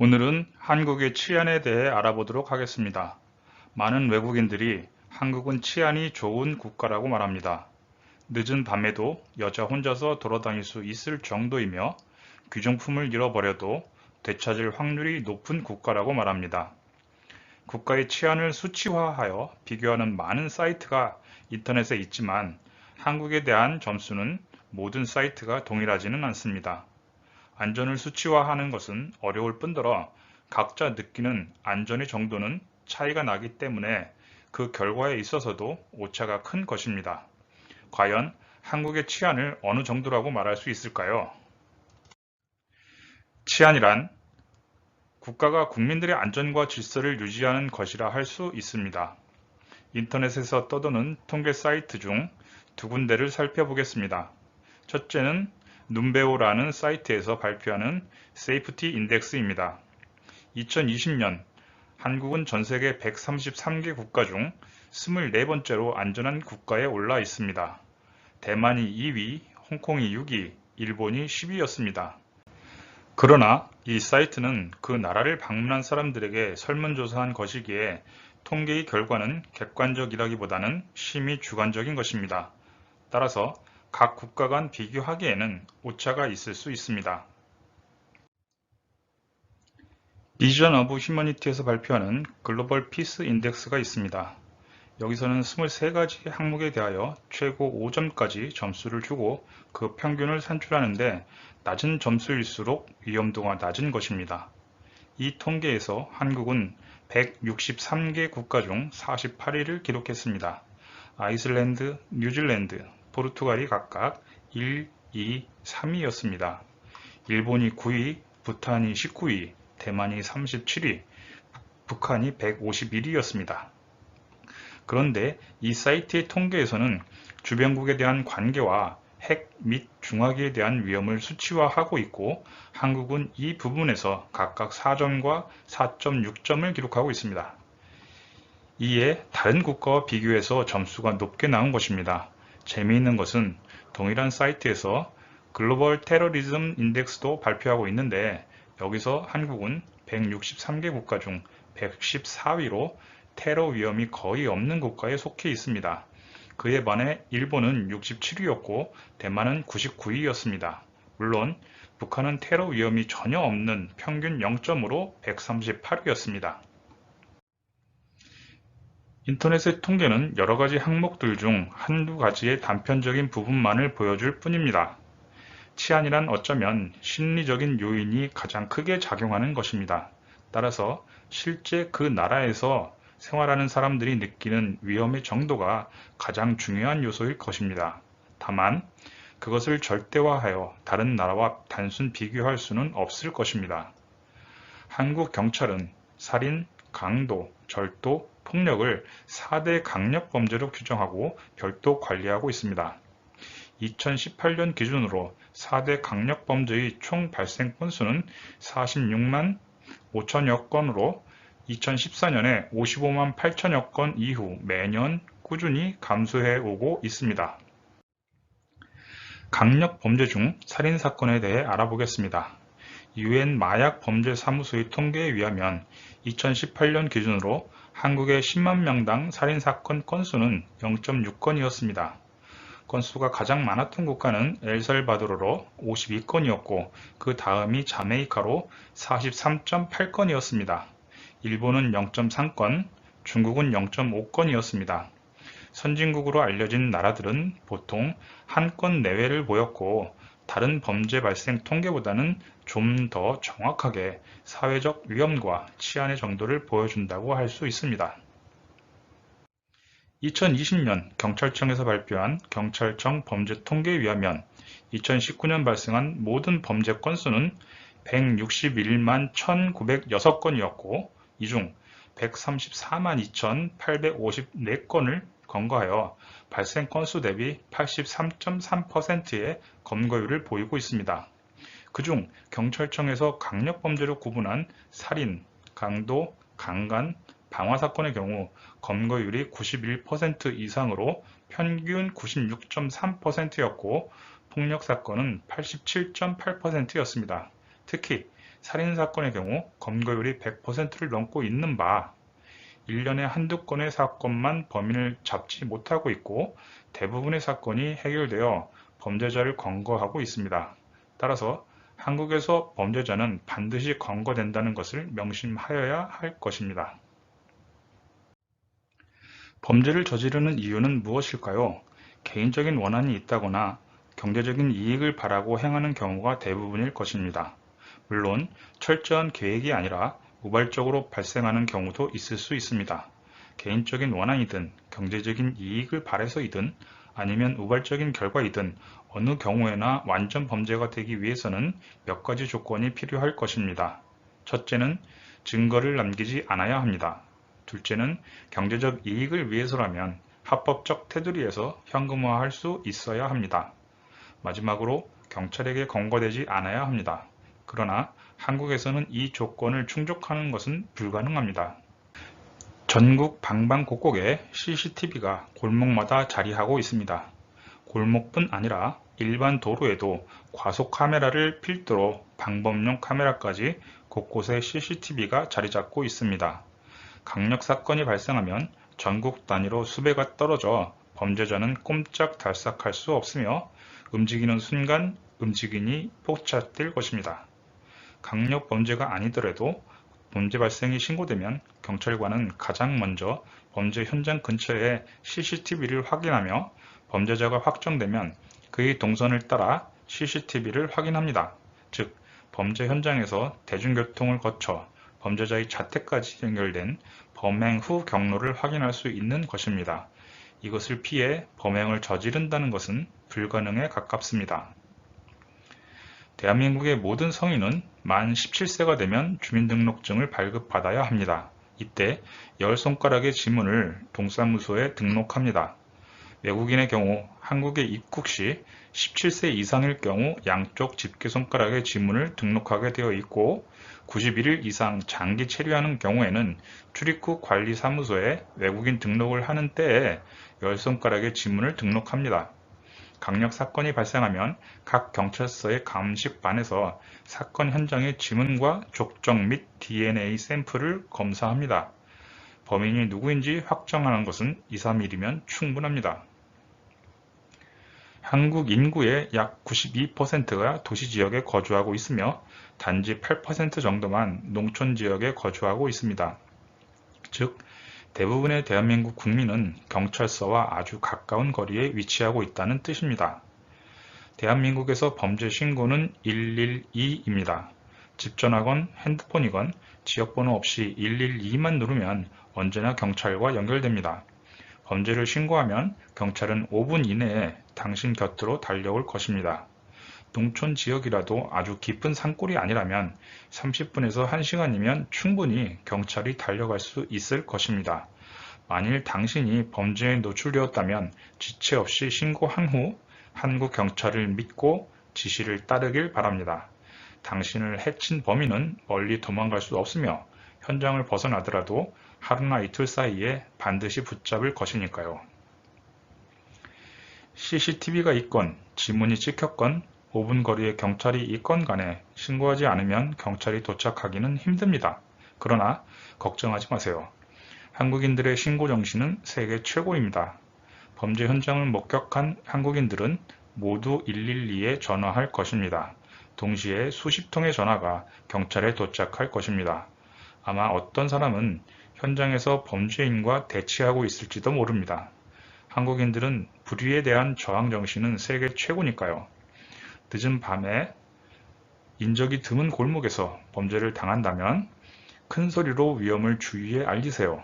오늘은 한국의 치안에 대해 알아보도록 하겠습니다. 많은 외국인들이 한국은 치안이 좋은 국가라고 말합니다. 늦은 밤에도 여자 혼자서 돌아다닐 수 있을 정도이며 귀중품을 잃어버려도 되찾을 확률이 높은 국가라고 말합니다. 국가의 치안을 수치화하여 비교하는 많은 사이트가 인터넷에 있지만 한국에 대한 점수는 모든 사이트가 동일하지는 않습니다. 안전을 수치화하는 것은 어려울 뿐더러 각자 느끼는 안전의 정도는 차이가 나기 때문에 그 결과에 있어서도 오차가 큰 것입니다. 과연 한국의 치안을 어느 정도라고 말할 수 있을까요? 치안이란 국가가 국민들의 안전과 질서를 유지하는 것이라 할 수 있습니다. 인터넷에서 떠도는 통계 사이트 중 두 군데를 살펴보겠습니다. 첫째는 눈베오라는 사이트에서 발표하는 세이프티 인덱스입니다. 2020년 한국은 전 세계 133개 국가 중 24번째로 안전한 국가에 올라 있습니다. 대만이 2위, 홍콩이 6위, 일본이 10위였습니다. 그러나 이 사이트는 그 나라를 방문한 사람들에게 설문조사한 것이기에 통계의 결과는 객관적이라기보다는 심히 주관적인 것입니다. 따라서 각 국가 간 비교하기에는 오차가 있을 수 있습니다. 비전 오브 휴머니티에서 발표하는 글로벌 피스 인덱스가 있습니다. 여기서는 23가지 항목에 대하여 최고 5점까지 점수를 주고 그 평균을 산출하는데 낮은 점수일수록 위험도가 낮은 것입니다. 이 통계에서 한국은 163개 국가 중 48위를 기록했습니다. 아이슬란드, 뉴질랜드, 포르투갈이 각각 1, 2, 3위였습니다. 일본이 9위, 부탄이 19위, 대만이 37위, 북한이 151위였습니다. 그런데 이 사이트의 통계에서는 주변국에 대한 관계와 핵 및 중화기에 대한 위험을 수치화하고 있고 한국은 이 부분에서 각각 4점과 4.6점을 기록하고 있습니다. 이에 다른 국가와 비교해서 점수가 높게 나온 것입니다. 재미있는 것은 동일한 사이트에서 글로벌 테러리즘 인덱스도 발표하고 있는데 여기서 한국은 163개 국가 중 114위로 테러 위험이 거의 없는 국가에 속해 있습니다. 그에 반해 일본은 67위였고 대만은 99위였습니다. 물론 북한은 테러 위험이 전혀 없는 평균 0점으로 138위였습니다. 인터넷의 통계는 여러 가지 항목들 중 한두 가지의 단편적인 부분만을 보여줄 뿐입니다. 치안이란 어쩌면 심리적인 요인이 가장 크게 작용하는 것입니다. 따라서 실제 그 나라에서 생활하는 사람들이 느끼는 위험의 정도가 가장 중요한 요소일 것입니다. 다만 그것을 절대화하여 다른 나라와 단순 비교할 수는 없을 것입니다. 한국 경찰은 살인, 강도, 절도, 폭력을 4대 강력범죄로 규정하고 별도 관리하고 있습니다. 2018년 기준으로 4대 강력범죄의 총 발생 건수는 46만 5천여 건으로 2014년에 55만 8천여 건 이후 매년 꾸준히 감소해 오고 있습니다. 강력범죄 중 살인사건에 대해 알아보겠습니다. 유엔 마약범죄사무소의 통계에 의하면 2018년 기준으로 한국의 10만 명당 살인사건 건수는 0.6건이었습니다. 건수가 가장 많았던 국가는 엘살바도르로 52건이었고 그 다음이 자메이카로 43.8건이었습니다. 일본은 0.3건, 중국은 0.5건이었습니다. 선진국으로 알려진 나라들은 보통 한 건 내외를 보였고 다른 범죄 발생 통계보다는 좀 더 정확하게 사회적 위험과 치안의 정도를 보여준다고 할 수 있습니다. 2020년 경찰청에서 발표한 경찰청 범죄 통계에 의하면 2019년 발생한 모든 범죄 건수는 161만 1,906건이었고 이 중 134만 2,854건을 검거하여 발생 건수 대비 83.3%의 검거율을 보이고 있습니다. 그중 경찰청에서 강력범죄로 구분한 살인, 강도, 강간, 방화사건의 경우 검거율이 91% 이상으로 평균 96.3%였고 폭력사건은 87.8%였습니다. 특히 살인사건의 경우 검거율이 100%를 넘고 있는 바 1년에 한두 건의 사건만 범인을 잡지 못하고 있고 대부분의 사건이 해결되어 범죄자를 검거하고 있습니다. 따라서 한국에서 범죄자는 반드시 검거된다는 것을 명심하여야 할 것입니다. 범죄를 저지르는 이유는 무엇일까요? 개인적인 원한이 있다거나 경제적인 이익을 바라고 행하는 경우가 대부분일 것입니다. 물론 철저한 계획이 아니라 우발적으로 발생하는 경우도 있을 수 있습니다. 개인적인 원한이든 경제적인 이익을 바라서이든 아니면 우발적인 결과이든 어느 경우에나 완전 범죄가 되기 위해서는 몇 가지 조건이 필요할 것입니다. 첫째는 증거를 남기지 않아야 합니다. 둘째는 경제적 이익을 위해서라면 합법적 테두리에서 현금화할 수 있어야 합니다. 마지막으로 경찰에게 검거되지 않아야 합니다. 그러나 한국에서는 이 조건을 충족하는 것은 불가능합니다. 전국 방방곡곡에 CCTV가 골목마다 자리하고 있습니다. 골목뿐 아니라 일반 도로에도 과속 카메라를 필두로 방범용 카메라까지 곳곳에 CCTV가 자리 잡고 있습니다. 강력 사건이 발생하면 전국 단위로 수배가 떨어져 범죄자는 꼼짝달싹할 수 없으며 움직이는 순간 움직이니 포착될 것입니다. 강력 범죄가 아니더라도 범죄 발생이 신고되면 경찰관은 가장 먼저 범죄 현장 근처에 CCTV를 확인하며 범죄자가 확정되면 그의 동선을 따라 CCTV를 확인합니다. 즉, 범죄 현장에서 대중교통을 거쳐 범죄자의 자택까지 연결된 범행 후 경로를 확인할 수 있는 것입니다. 이것을 피해 범행을 저지른다는 것은 불가능에 가깝습니다. 대한민국의 모든 성인은 만 17세가 되면 주민등록증을 발급받아야 합니다. 이때 10손가락의 지문을 동사무소에 등록합니다. 외국인의 경우 한국에 입국 시 17세 이상일 경우 양쪽 집게손가락의 지문을 등록하게 되어 있고 91일 이상 장기 체류하는 경우에는 출입국 관리사무소에 외국인 등록을 하는 때에 10손가락의 지문을 등록합니다. 강력 사건이 발생하면 각 경찰서의 감식반에서 사건 현장의 지문과 족정 및 DNA 샘플을 검사합니다. 범인이 누구인지 확정하는 것은 2, 3일이면 충분합니다. 한국 인구의 약 92%가 도시지역에 거주하고 있으며 단지 8% 정도만 농촌지역에 거주하고 있습니다. 즉, 대부분의 대한민국 국민은 경찰서와 아주 가까운 거리에 위치하고 있다는 뜻입니다. 대한민국에서 범죄 신고는 112입니다. 집전화건 핸드폰이건 지역번호 없이 112만 누르면 언제나 경찰과 연결됩니다. 범죄를 신고하면 경찰은 5분 이내에 당신 곁으로 달려올 것입니다. 농촌 지역이라도 아주 깊은 산골이 아니라면 30분에서 1시간이면 충분히 경찰이 달려갈 수 있을 것입니다. 만일 당신이 범죄에 노출되었다면 지체 없이 신고한 후 한국 경찰을 믿고 지시를 따르길 바랍니다. 당신을 해친 범인은 멀리 도망갈 수 없으며 현장을 벗어나더라도 하루나 이틀 사이에 반드시 붙잡을 것이니까요. CCTV가 있건 지문이 찍혔건 5분 거리에 경찰이 있건 간에 신고하지 않으면 경찰이 도착하기는 힘듭니다. 그러나 걱정하지 마세요. 한국인들의 신고 정신은 세계 최고입니다. 범죄 현장을 목격한 한국인들은 모두 112에 전화할 것입니다. 동시에 수십 통의 전화가 경찰에 도착할 것입니다. 아마 어떤 사람은 현장에서 범죄인과 대치하고 있을지도 모릅니다. 한국인들은 불의에 대한 저항 정신은 세계 최고니까요. 늦은 밤에 인적이 드문 골목에서 범죄를 당한다면 큰 소리로 위험을 주위에 알리세요.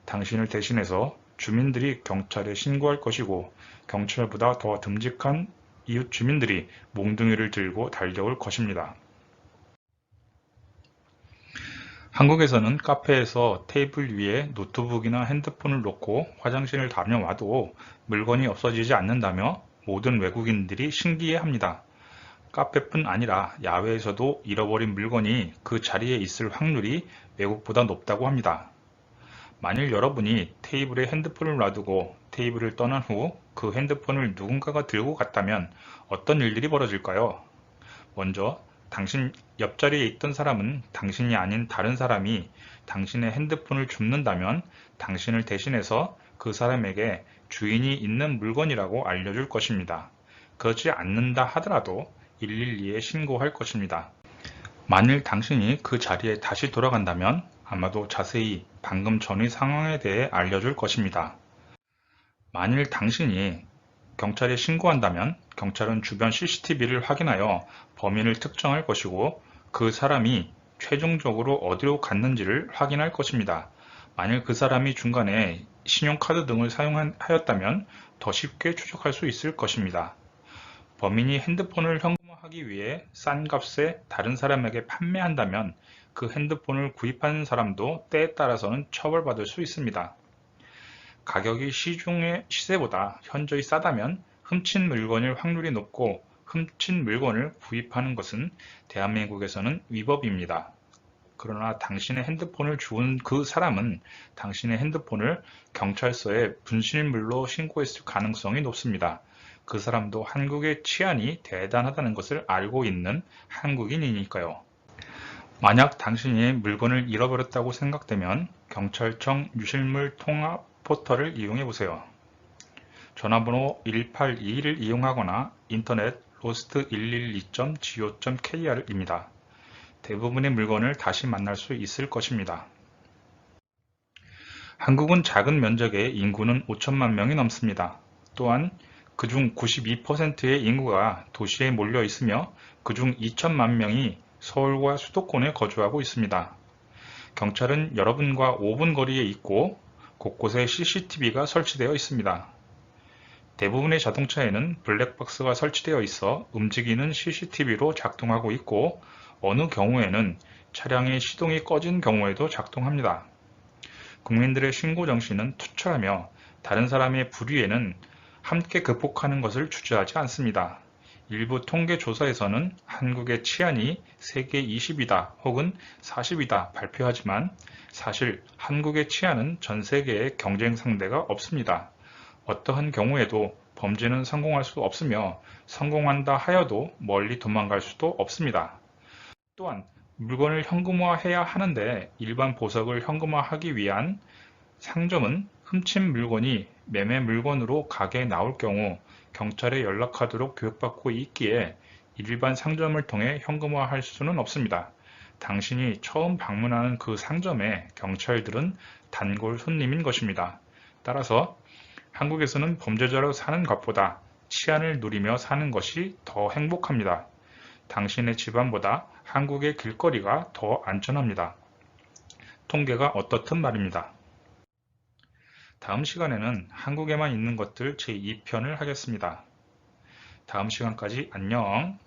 당신을 대신해서 주민들이 경찰에 신고할 것이고 경찰보다 더 듬직한 이웃 주민들이 몽둥이를 들고 달려올 것입니다. 한국에서는 카페에서 테이블 위에 노트북이나 핸드폰을 놓고 화장실을 다녀와도 물건이 없어지지 않는다며 모든 외국인들이 신기해합니다. 카페뿐 아니라 야외에서도 잃어버린 물건이 그 자리에 있을 확률이 외국보다 높다고 합니다. 만일 여러분이 테이블에 핸드폰을 놔두고 테이블을 떠난 후 그 핸드폰을 누군가가 들고 갔다면 어떤 일들이 벌어질까요? 먼저 당신 옆자리에 있던 사람은 당신이 아닌 다른 사람이 당신의 핸드폰을 줍는다면 당신을 대신해서 그 사람에게 주인이 있는 물건이라고 알려줄 것입니다. 그렇지 않는다 하더라도 112에 신고할 것입니다. 만일 당신이 그 자리에 다시 돌아간다면 아마도 자세히 방금 전의 상황에 대해 알려줄 것입니다. 만일 당신이 경찰에 신고한다면 경찰은 주변 CCTV를 확인하여 범인을 특정할 것이고 그 사람이 최종적으로 어디로 갔는지를 확인할 것입니다. 만일 그 사람이 중간에 신용카드 등을 사용하였다면 더 쉽게 추적할 수 있을 것입니다. 범인이 핸드폰을 현금화하기 위해 싼 값에 다른 사람에게 판매한다면 그 핸드폰을 구입하는 사람도 때에 따라서는 처벌받을 수 있습니다. 가격이 시중의 시세보다 현저히 싸다면 훔친 물건일 확률이 높고 훔친 물건을 구입하는 것은 대한민국에서는 위법입니다. 그러나 당신의 핸드폰을 주운 그 사람은 당신의 핸드폰을 경찰서에 분실물로 신고했을 가능성이 높습니다. 그 사람도 한국의 치안이 대단하다는 것을 알고 있는 한국인이니까요. 만약 당신이 물건을 잃어버렸다고 생각되면 경찰청 유실물 통합 포털을 이용해 보세요. 전화번호 1822를 이용하거나 인터넷 lost112.go.kr입니다. 대부분의 물건을 다시 만날 수 있을 것입니다. 한국은 작은 면적의 인구는 5천만 명이 넘습니다. 또한 그중 92%의 인구가 도시에 몰려 있으며 그중 2천만 명이 서울과 수도권에 거주하고 있습니다. 경찰은 여러분과 5분 거리에 있고 곳곳에 CCTV가 설치되어 있습니다. 대부분의 자동차에는 블랙박스가 설치되어 있어 움직이는 CCTV로 작동하고 있고 어느 경우에는 차량의 시동이 꺼진 경우에도 작동합니다. 국민들의 신고 정신은 투철하며 다른 사람의 불의에는 함께 극복하는 것을 주저하지 않습니다. 일부 통계 조사에서는 한국의 치안이 세계 20이다 혹은 40이다 발표하지만 사실 한국의 치안은 전 세계의 경쟁 상대가 없습니다. 어떠한 경우에도 범죄는 성공할 수 없으며 성공한다 하여도 멀리 도망갈 수도 없습니다. 또한 물건을 현금화해야 하는데 일반 보석을 현금화하기 위한 상점은 훔친 물건이 매매 물건으로 가게에 나올 경우 경찰에 연락하도록 교육받고 있기에 일반 상점을 통해 현금화할 수는 없습니다. 당신이 처음 방문하는 그 상점에 경찰들은 단골 손님인 것입니다. 따라서 한국에서는 범죄자로 사는 것보다 치안을 누리며 사는 것이 더 행복합니다. 당신의 집안보다 한국의 길거리가 더 안전합니다. 통계가 어떻든 말입니다. 다음 시간에는 한국에만 있는 것들 제2편을 하겠습니다. 다음 시간까지 안녕.